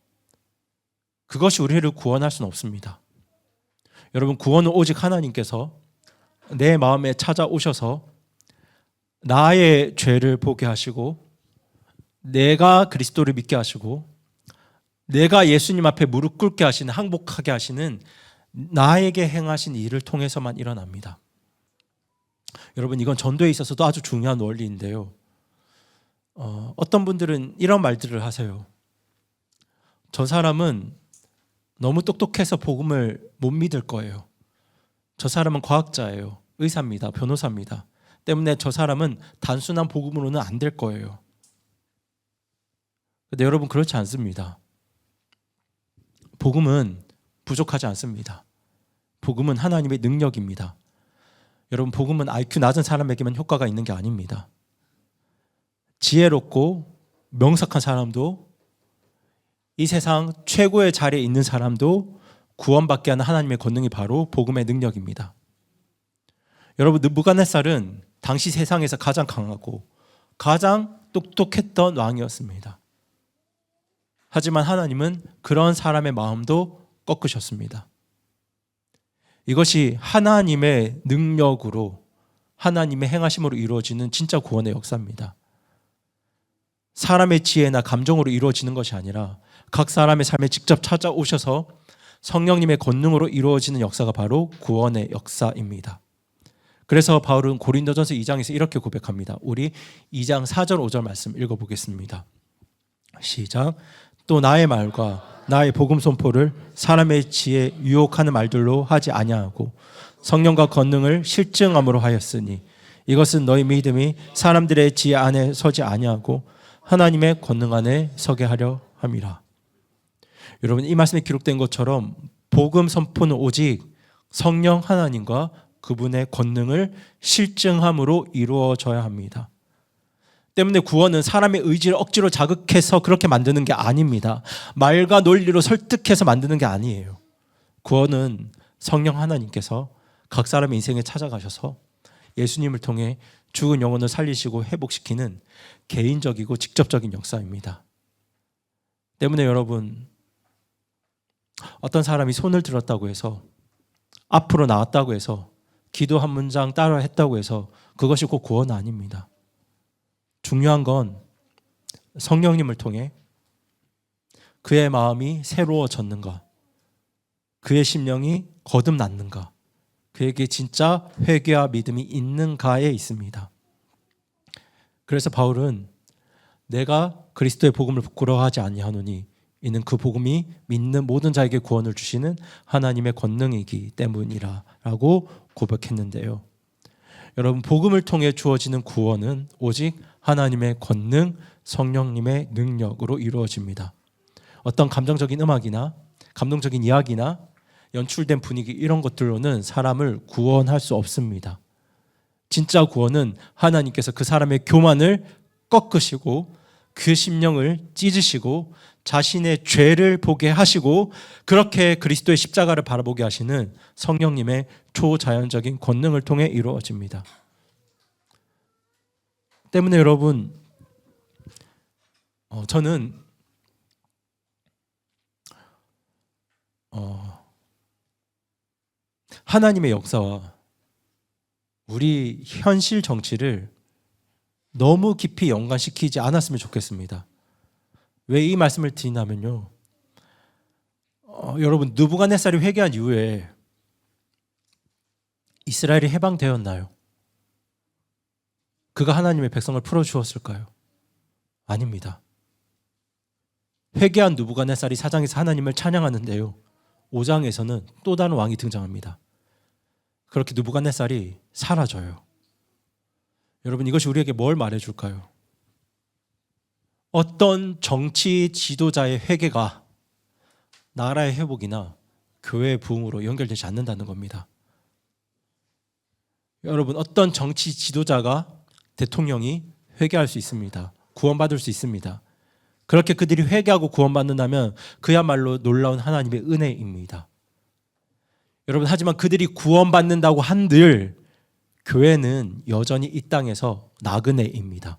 [SPEAKER 1] 그것이 우리를 구원할 수는 없습니다. 여러분, 구원은 오직 하나님께서 내 마음에 찾아오셔서 나의 죄를 보게 하시고 내가 그리스도를 믿게 하시고 내가 예수님 앞에 무릎 꿇게 하시는, 항복하게 하시는 나에게 행하신 일을 통해서만 일어납니다. 여러분, 이건 전도에 있어서도 아주 중요한 원리인데요. 어떤 분들은 이런 말들을 하세요. 저 사람은 너무 똑똑해서 복음을 못 믿을 거예요. 저 사람은 과학자예요. 의사입니다. 변호사입니다. 때문에 저 사람은 단순한 복음으로는 안 될 거예요. 근데 여러분, 그렇지 않습니다. 복음은 부족하지 않습니다. 복음은 하나님의 능력입니다. 여러분, 복음은 IQ 낮은 사람에게만 효과가 있는 게 아닙니다. 지혜롭고 명석한 사람도, 이 세상 최고의 자리에 있는 사람도 구원받게 하는 하나님의 권능이 바로 복음의 능력입니다. 여러분, 느부갓네살은 당시 세상에서 가장 강하고 가장 똑똑했던 왕이었습니다. 하지만 하나님은 그런 사람의 마음도 꺾으셨습니다. 이것이 하나님의 능력으로, 하나님의 행하심으로 이루어지는 진짜 구원의 역사입니다. 사람의 지혜나 감정으로 이루어지는 것이 아니라 각 사람의 삶에 직접 찾아오셔서 성령님의 권능으로 이루어지는 역사가 바로 구원의 역사입니다. 그래서 바울은 고린도전서 2장에서 이렇게 고백합니다. 우리 2장 4절 5절 말씀 읽어보겠습니다. 시작. 또 나의 말과 나의 복음 선포를 사람의 지혜 유혹하는 말들로 하지 아니하고 성령과 권능을 실증함으로 하였으니 이것은 너희 믿음이 사람들의 지혜 안에 서지 아니하고 하나님의 권능 안에 서게 하려 함이라. 여러분, 이 말씀에 기록된 것처럼 복음 선포는 오직 성령 하나님과 그분의 권능을 실증함으로 이루어져야 합니다. 때문에 구원은 사람의 의지를 억지로 자극해서 그렇게 만드는 게 아닙니다. 말과 논리로 설득해서 만드는 게 아니에요. 구원은 성령 하나님께서 각 사람의 인생에 찾아가셔서 예수님을 통해 죽은 영혼을 살리시고 회복시키는 개인적이고 직접적인 역사입니다. 때문에 여러분, 어떤 사람이 손을 들었다고 해서, 앞으로 나왔다고 해서, 기도 한 문장 따라 했다고 해서 그것이 꼭 구원은 아닙니다. 중요한 건 성령님을 통해 그의 마음이 새로워졌는가, 그의 심령이 거듭났는가, 그에게 진짜 회개와 믿음이 있는가에 있습니다. 그래서 바울은 내가 그리스도의 복음을 부끄러워하지 아니하노니 이는 그 복음이 믿는 모든 자에게 구원을 주시는 하나님의 권능이기 때문이라 라고 고백했는데요. 여러분, 복음을 통해 주어지는 구원은 오직 하나님의 권능, 성령님의 능력으로 이루어집니다. 어떤 감정적인 음악이나 감동적인 이야기나 연출된 분위기, 이런 것들로는 사람을 구원할 수 없습니다. 진짜 구원은 하나님께서 그 사람의 교만을 꺾으시고 그 심령을 찢으시고 자신의 죄를 보게 하시고 그렇게 그리스도의 십자가를 바라보게 하시는 성령님의 초자연적인 권능을 통해 이루어집니다. 때문에 여러분, 저는 하나님의 역사와 우리 현실 정치를 너무 깊이 연관시키지 않았으면 좋겠습니다. 왜 이 말씀을 드리냐면요, 여러분, 느부갓네살이 회개한 이후에 이스라엘이 해방되었나요? 그가 하나님의 백성을 풀어주었을까요? 아닙니다. 회개한 느부갓네살이 4장에서 하나님을 찬양하는데요, 5장에서는 또 다른 왕이 등장합니다. 그렇게 느부갓네살이 사라져요. 여러분, 이것이 우리에게 뭘 말해줄까요? 어떤 정치 지도자의 회개가 나라의 회복이나 교회의 부흥으로 연결되지 않는다는 겁니다. 여러분, 어떤 정치 지도자가, 대통령이 회개할 수 있습니다. 구원받을 수 있습니다. 그렇게 그들이 회개하고 구원받는다면 그야말로 놀라운 하나님의 은혜입니다. 여러분, 하지만 그들이 구원받는다고 한들 교회는 여전히 이 땅에서 나그네입니다.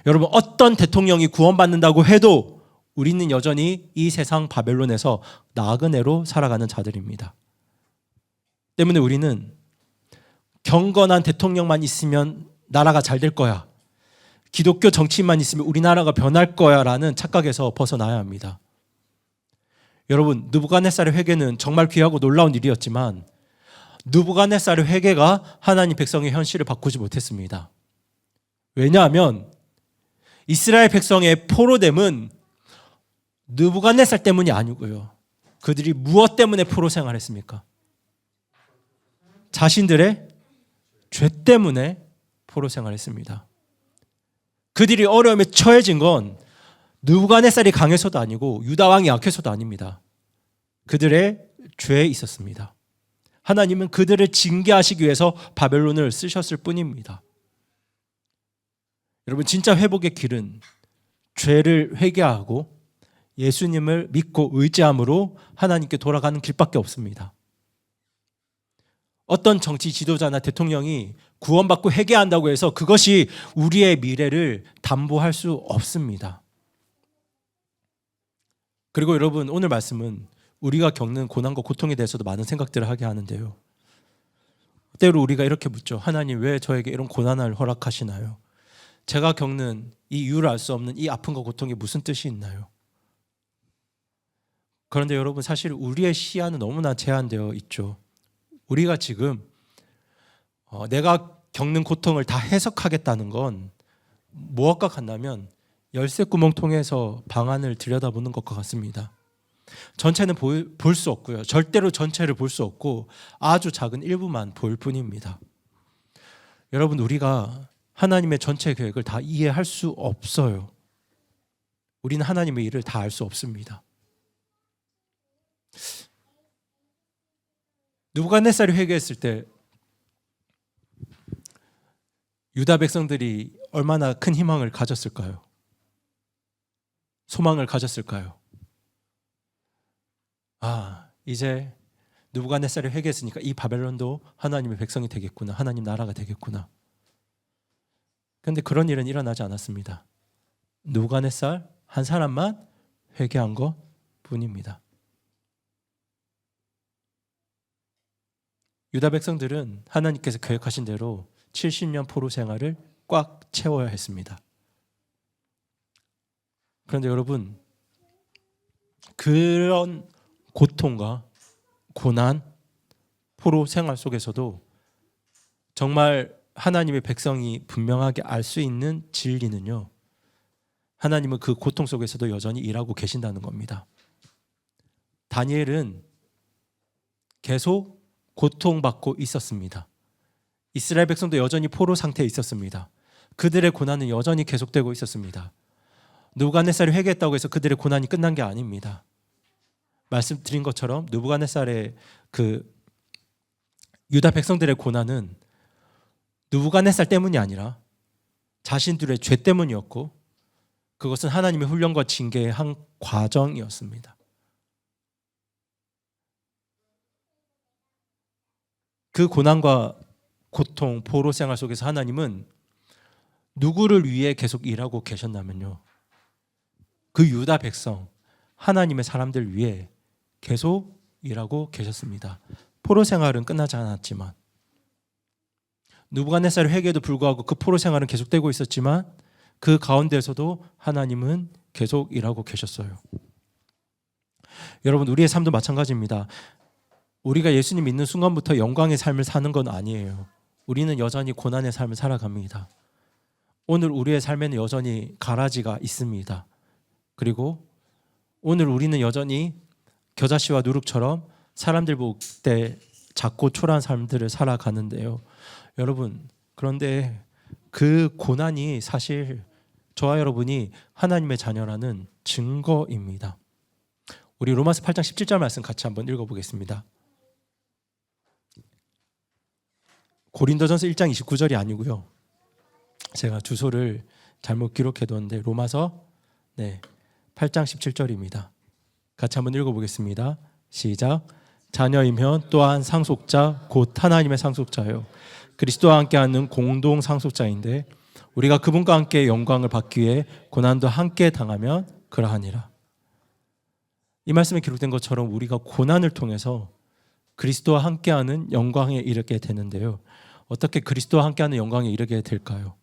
[SPEAKER 1] 여러분, 어떤 대통령이 구원받는다고 해도 우리는 여전히 이 세상 바벨론에서 나그네로 살아가는 자들입니다. 때문에 우리는 경건한 대통령만 있으면 나라가 잘 될 거야, 기독교 정치인만 있으면 우리나라가 변할 거야 라는 착각에서 벗어나야 합니다. 여러분, 느부갓네살의 회개는 정말 귀하고 놀라운 일이었지만 느부갓네살의 회개가 하나님 백성의 현실을 바꾸지 못했습니다. 왜냐하면 이스라엘 백성의 포로됨은 느부갓네살 때문이 아니고요, 그들이 무엇 때문에 포로 생활했습니까? 자신들의 죄 때문에 포로 생활했습니다. 그들이 어려움에 처해진 건 느부갓네살이 강해서도 아니고 유다 왕이 약해서도 아닙니다. 그들의 죄에 있었습니다. 하나님은 그들을 징계하시기 위해서 바벨론을 쓰셨을 뿐입니다. 여러분, 진짜 회복의 길은 죄를 회개하고 예수님을 믿고 의지함으로 하나님께 돌아가는 길밖에 없습니다. 어떤 정치 지도자나 대통령이 구원받고 회개한다고 해서 그것이 우리의 미래를 담보할 수 없습니다. 그리고 여러분, 오늘 말씀은 우리가 겪는 고난과 고통에 대해서도 많은 생각들을 하게 하는데요, 때로 우리가 이렇게 묻죠. 하나님, 왜 저에게 이런 고난을 허락하시나요? 제가 겪는 이 이유를 알 수 없는 이 아픔과 고통이 무슨 뜻이 있나요? 그런데 여러분, 사실 우리의 시야는 너무나 제한되어 있죠. 우리가 지금 내가 겪는 고통을 다 해석하겠다는 건 무엇과 같냐면 열쇠 구멍 통해서 방안을 들여다보는 것과 같습니다. 전체는 볼 수 없고요, 절대로 전체를 볼 수 없고 아주 작은 일부만 볼 뿐입니다. 여러분, 우리가 하나님의 전체 계획을 다 이해할 수 없어요. 우리는 하나님의 일을 다 알 수 없습니다. 느부갓네살이 회개했을 때 유다 백성들이 얼마나 큰 희망을 가졌을까요? 소망을 가졌을까요? 이제 느부갓네살이 회개했으니까 이 바벨론도 하나님의 백성이 되겠구나, 하나님 나라가 되겠구나. 그런데 그런 일은 일어나지 않았습니다. 느부갓네살 한 사람만 회개한 것 뿐입니다. 유다 백성들은 하나님께서 계획하신 대로 70년 포로 생활을 꽉 채워야 했습니다. 그런데 여러분, 그런 고통과 고난, 포로 생활 속에서도 정말 하나님의 백성이 분명하게 알 수 있는 진리는요, 하나님은 그 고통 속에서도 여전히 일하고 계신다는 겁니다. 다니엘은 계속 고통받고 있었습니다. 이스라엘 백성도 여전히 포로 상태에 있었습니다. 그들의 고난은 여전히 계속되고 있었습니다. 느부갓네살이 회개했다고 해서 그들의 고난이 끝난 게 아닙니다. 말씀드린 것처럼 느부갓네살의 그 유다 백성들의 고난은 느부갓네살 때문이 아니라 자신들의 죄 때문이었고, 그것은 하나님의 훈련과 징계의 한 과정이었습니다. 그 고난과 고통, 포로 생활 속에서 하나님은 누구를 위해 계속 일하고 계셨냐면요, 그 유다 백성, 하나님의 사람들 위해 계속 일하고 계셨습니다. 포로 생활은 끝나지 않았지만, 느부갓네살의 회개에도 불구하고 그 포로 생활은 계속되고 있었지만, 그 가운데서도 하나님은 계속 일하고 계셨어요. 여러분, 우리의 삶도 마찬가지입니다. 우리가 예수님 믿는 순간부터 영광의 삶을 사는 건 아니에요. 우리는 여전히 고난의 삶을 살아갑니다. 오늘 우리의 삶에는 여전히 가라지가 있습니다. 그리고 오늘 우리는 여전히 겨자씨와 누룩처럼 사람들 볼 때 작고 초라한 삶들을 살아가는데요. 여러분, 그런데 그 고난이 사실 저와 여러분이 하나님의 자녀라는 증거입니다. 우리 로마서 8장 17절 말씀 같이 한번 읽어보겠습니다. 고린도전서 1장 29절이 아니고요, 제가 주소를 잘못 기록해뒀는데 로마서 8장 17절입니다. 같이 한번 읽어보겠습니다. 시작. 자녀이면 또한 상속자 곧 하나님의 상속자요 그리스도와 함께하는 공동 상속자인데 우리가 그분과 함께 영광을 받기 위해 고난도 함께 당하면 그러하니라. 이 말씀에 기록된 것처럼 우리가 고난을 통해서 그리스도와 함께하는 영광에 이르게 되는데요, 어떻게 그리스도와 함께하는 영광에 이르게 될까요?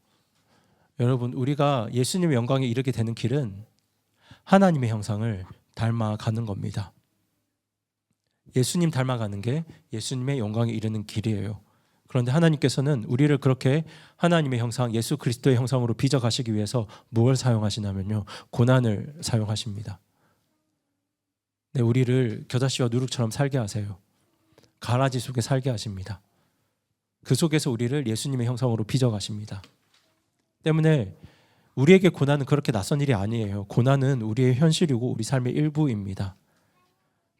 [SPEAKER 1] 여러분, 우리가 예수님의 영광에 이르게 되는 길은 하나님의 형상을 닮아가는 겁니다. 예수님 닮아가는 게 예수님의 영광에 이르는 길이에요. 그런데 하나님께서는 우리를 그렇게 하나님의 형상, 예수 그리스도의 형상으로 빚어가시기 위해서 무엇을 사용하시냐면요, 고난을 사용하십니다. 우리를 겨자씨와 누룩처럼 살게 하세요. 가라지 속에 살게 하십니다. 그 속에서 우리를 예수님의 형상으로 빚어가십니다. 때문에 우리에게 고난은 그렇게 낯선 일이 아니에요. 고난은 우리의 현실이고 우리 삶의 일부입니다.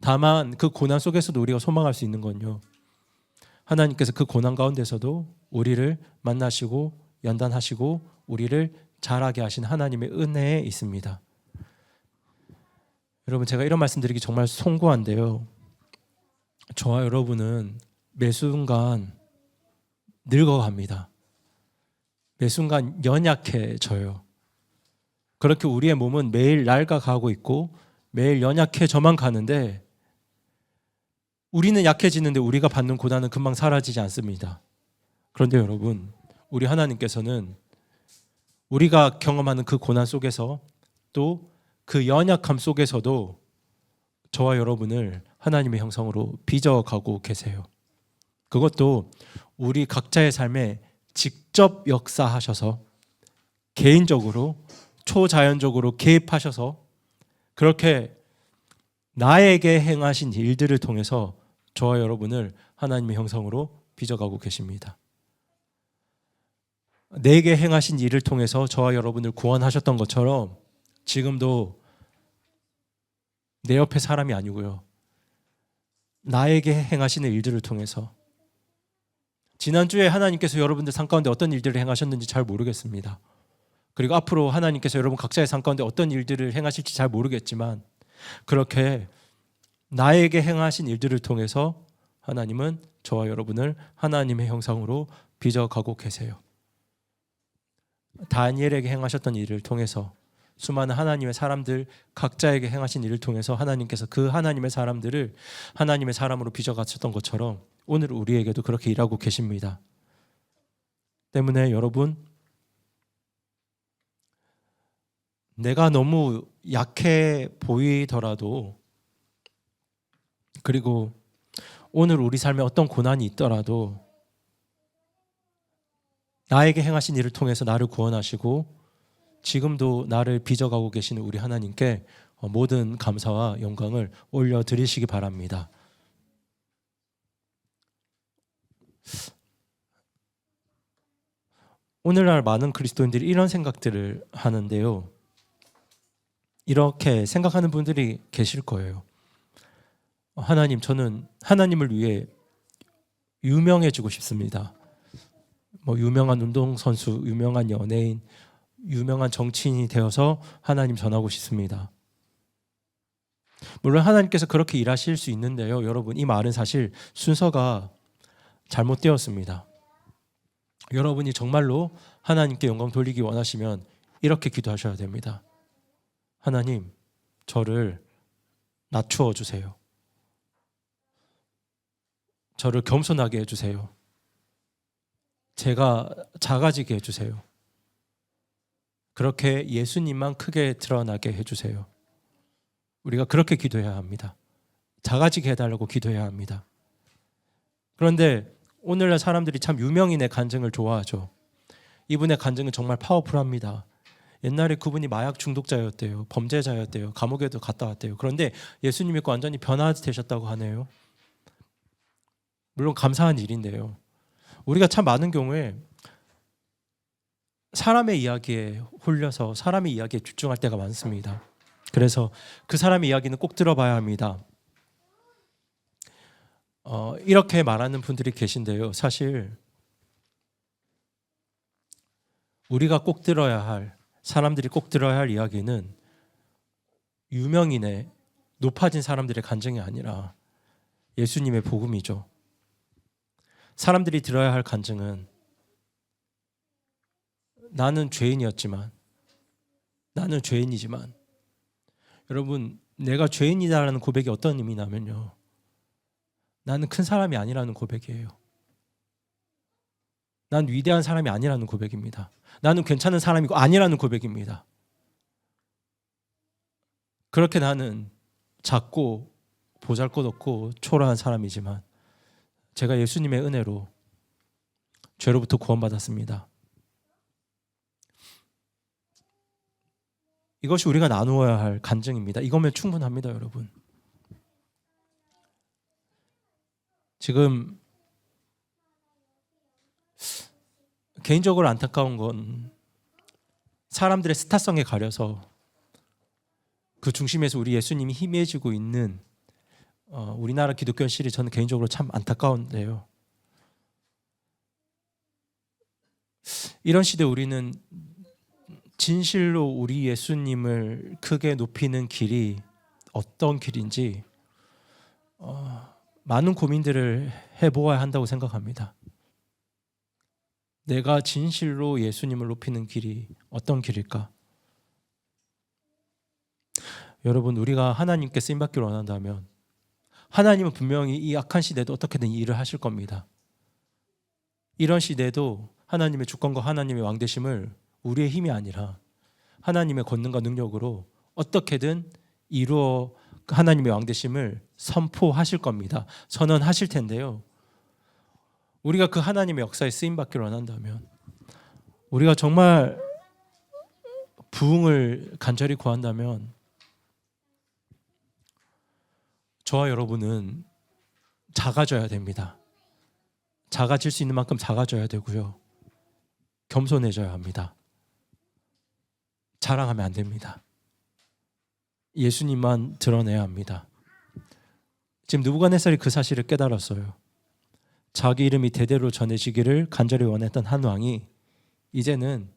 [SPEAKER 1] 다만 그 고난 속에서도 우리가 소망할 수 있는 건요, 하나님께서 그 고난 가운데서도 우리를 만나시고 연단하시고 우리를 자라게 하신 하나님의 은혜에 있습니다. 여러분, 제가 이런 말씀 드리기 정말 송구한데요, 저와 여러분은 매 순간 늙어갑니다. 매 순간 연약해져요. 그렇게 우리의 몸은 매일 낡아가고 있고 매일 연약해져만 가는데, 우리는 약해지는데 우리가 받는 고난은 금방 사라지지 않습니다. 그런데 여러분, 우리 하나님께서는 우리가 경험하는 그 고난 속에서 또 그 연약함 속에서도 저와 여러분을 하나님의 형상으로 빚어가고 계세요. 그것도 우리 각자의 삶에 직접 역사하셔서 개인적으로 초자연적으로 개입하셔서 그렇게 나에게 행하신 일들을 통해서 저와 여러분을 하나님의 형상으로 빚어가고 계십니다. 내게 행하신 일을 통해서 저와 여러분을 구원하셨던 것처럼 지금도 내 옆에 사람이 아니고요, 나에게 행하시는 일들을 통해서, 지난주에 하나님께서 여러분들 삶 가운데 어떤 일들을 행하셨는지 잘 모르겠습니다. 그리고 앞으로 하나님께서 여러분 각자의 삶 가운데 어떤 일들을 행하실지 잘 모르겠지만, 그렇게 나에게 행하신 일들을 통해서 하나님은 저와 여러분을 하나님의 형상으로 빚어가고 계세요. 다니엘에게 행하셨던 일을 통해서, 수많은 하나님의 사람들 각자에게 행하신 일을 통해서 하나님께서 그 하나님의 사람들을 하나님의 사람으로 빚어가셨던 것처럼 오늘 우리에게도 그렇게 일하고 계십니다. 때문에 여러분, 내가 너무 약해 보이더라도, 그리고 오늘 우리 삶에 어떤 고난이 있더라도 나에게 행하신 일을 통해서 나를 구원하시고 지금도 나를 빚어가고 계시는 우리 하나님께 모든 감사와 영광을 올려드리시기 바랍니다. 오늘날 많은 그리스도인들이 이런 생각들을 하는데요. 이렇게 생각하는 분들이 계실 거예요. 하나님, 저는 하나님을 위해 유명해지고 싶습니다. 유명한 운동선수, 유명한 연예인, 유명한 정치인이 되어서 하나님 전하고 싶습니다. 물론 하나님께서 그렇게 일하실 수 있는데요. 여러분, 이 말은 사실 순서가 잘못되었습니다. 여러분이 정말로 하나님께 영광 돌리기 원하시면 이렇게 기도하셔야 됩니다. 하나님, 저를 낮추어 주세요. 저를 겸손하게 해주세요. 제가 작아지게 해주세요. 그렇게 예수님만 크게 드러나게 해주세요. 우리가 그렇게 기도해야 합니다. 작아지게 해달라고 기도해야 합니다. 그런데 오늘날 사람들이 참 유명인의 간증을 좋아하죠. 이분의 간증은 정말 파워풀합니다. 옛날에 그분이 마약 중독자였대요. 범죄자였대요. 감옥에도 갔다 왔대요. 그런데 예수님 믿고 완전히 변화되셨다고 하네요. 물론 감사한 일인데요. 우리가 참 많은 경우에 사람의 이야기에 홀려서 사람의 이야기에 집중할 때가 많습니다. 그래서 그 사람의 이야기는 꼭 들어봐야 합니다. 이렇게 말하는 분들이 계신데요. 사실 우리가 꼭 들어야 할, 사람들이 꼭 들어야 할 이야기는 유명인의, 높아진 사람들의 간증이 아니라 예수님의 복음이죠. 사람들이 들어야 할 간증은 나는 죄인이지만 여러분, 내가 죄인이다라는 고백이 어떤 의미냐면요, 나는 큰 사람이 아니라는 고백이에요. 난 위대한 사람이 아니라는 고백입니다. 나는 괜찮은 사람이고 아니라는 고백입니다. 그렇게 나는 작고 보잘것없고 초라한 사람이지만 제가 예수님의 은혜로 죄로부터 구원받았습니다. 이것이 우리가 나누어야 할 간증입니다. 이거면 충분합니다, 여러분. 지금 개인적으로 안타까운 건 사람들의 스타성에 가려서 그 중심에서 우리 예수님이 희미해지고 있는 우리나라 기독교인실이 저는 개인적으로 참 안타까운데요. 이런 시대에 우리는 진실로 우리 예수님을 크게 높이는 길이 어떤 길인지 많은 고민들을 해보아야 한다고 생각합니다. 내가 진실로 예수님을 높이는 길이 어떤 길일까? 여러분, 우리가 하나님께 쓰임받기를 원한다면 하나님은 분명히 이 악한 시대도 어떻게든 일을 하실 겁니다. 이런 시대도 하나님의 주권과 하나님의 왕되심을 우리의 힘이 아니라 하나님의 권능과 능력으로 어떻게든 이루어 하나님의 왕되심을 선포하실 겁니다. 선언하실 텐데요. 우리가 그 하나님의 역사에 쓰임받기를 원한다면, 우리가 정말 부흥을 간절히 구한다면 저와 여러분은 작아져야 됩니다. 작아질 수 있는 만큼 작아져야 되고요. 겸손해져야 합니다. 자랑하면 안 됩니다. 예수님만 드러내야 합니다. 지금 느부갓네살이 그 사실을 깨달았어요. 자기 이름이 대대로 전해지기를 간절히 원했던 한 왕이 이제는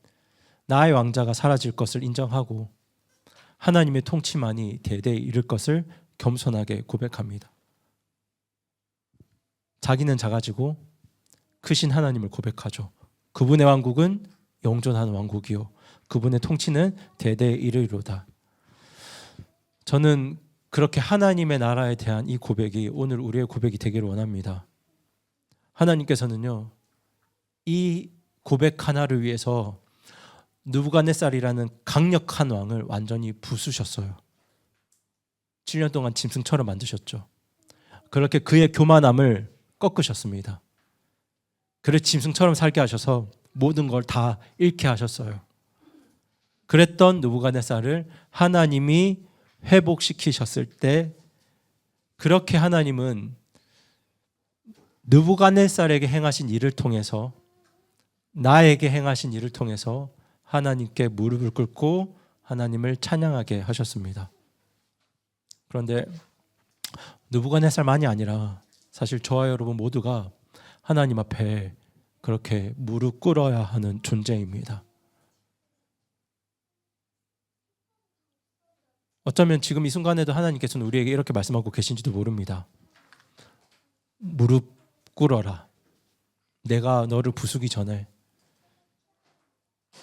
[SPEAKER 1] 나의 왕자가 사라질 것을 인정하고 하나님의 통치만이 대대에 이를 것을 겸손하게 고백합니다. 자기는 작아지고 크신 하나님을 고백하죠. 그분의 왕국은 영존하는 왕국이요 그분의 통치는 대대에 이르리로다. 저는 그렇게 하나님의 나라에 대한 이 고백이 오늘 우리의 고백이 되기를 원합니다. 하나님께서는요, 이 고백 하나를 위해서 느부갓네살이라는 강력한 왕을 완전히 부수셨어요. 7년 동안 짐승처럼 만드셨죠. 그렇게 그의 교만함을 꺾으셨습니다. 그를 짐승처럼 살게 하셔서 모든 걸 다 잃게 하셨어요. 그랬던 느부갓네살을 하나님이 회복시키셨을 때 그렇게 하나님은 느부갓네살에게 행하신 일을 통해서 나에게 행하신 일을 통해서 하나님께 무릎을 꿇고 하나님을 찬양하게 하셨습니다. 그런데 느부갓네살만이 아니라 사실 저와 여러분 모두가 하나님 앞에 그렇게 무릎 꿇어야 하는 존재입니다. 어쩌면 지금 이 순간에도 하나님께서는 우리에게 이렇게 말씀하고 계신지도 모릅니다. 무릎 꿇어라. 내가 너를 부수기 전에,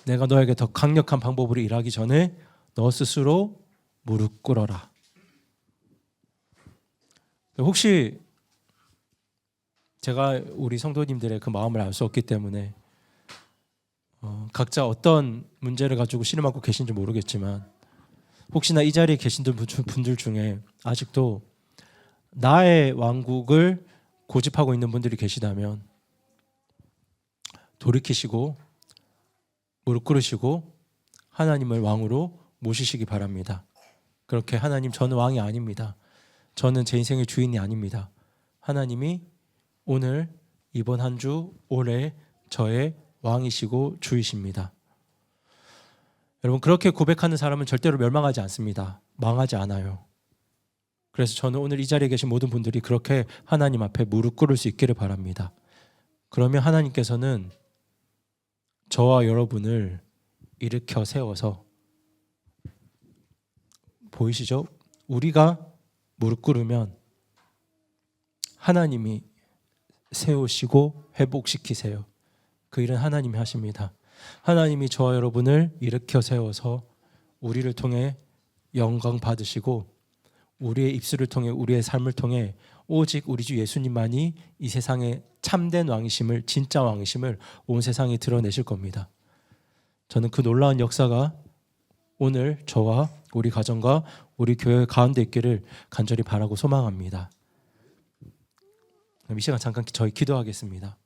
[SPEAKER 1] 내가 너에게 더 강력한 방법으로 일하기 전에 너 스스로 무릎 꿇어라. 혹시 제가 우리 성도님들의 그 마음을 알 수 없기 때문에 각자 어떤 문제를 가지고 씨름하고 계신지 모르겠지만 혹시나 이 자리에 계신 분들 중에 아직도 나의 왕국을 고집하고 있는 분들이 계시다면 돌이키시고 무릎 꿇으시고 하나님을 왕으로 모시시기 바랍니다. 그렇게 하나님, 저는 왕이 아닙니다. 저는 제 인생의 주인이 아닙니다. 하나님이 오늘 이번 한 주 올해 저의 왕이시고 주이십니다. 여러분, 그렇게 고백하는 사람은 절대로 멸망하지 않습니다. 망하지 않아요. 그래서 저는 오늘 이 자리에 계신 모든 분들이 그렇게 하나님 앞에 무릎 꿇을 수 있기를 바랍니다. 그러면 하나님께서는 저와 여러분을 일으켜 세워서, 보이시죠? 우리가 무릎 꿇으면 하나님이 세우시고 회복시키세요. 그 일은 하나님이 하십니다. 하나님이 저와 여러분을 일으켜 세워서 우리를 통해 영광 받으시고 우리의 입술을 통해, 우리의 삶을 통해 오직 우리 주 예수님만이 이 세상의 참된 왕이심을, 진짜 왕이심을 온 세상에 드러내실 겁니다. 저는 그 놀라운 역사가 오늘 저와 우리 가정과 우리 교회 가운데 있기를 간절히 바라고 소망합니다. 이 시간 잠깐 저희 기도하겠습니다.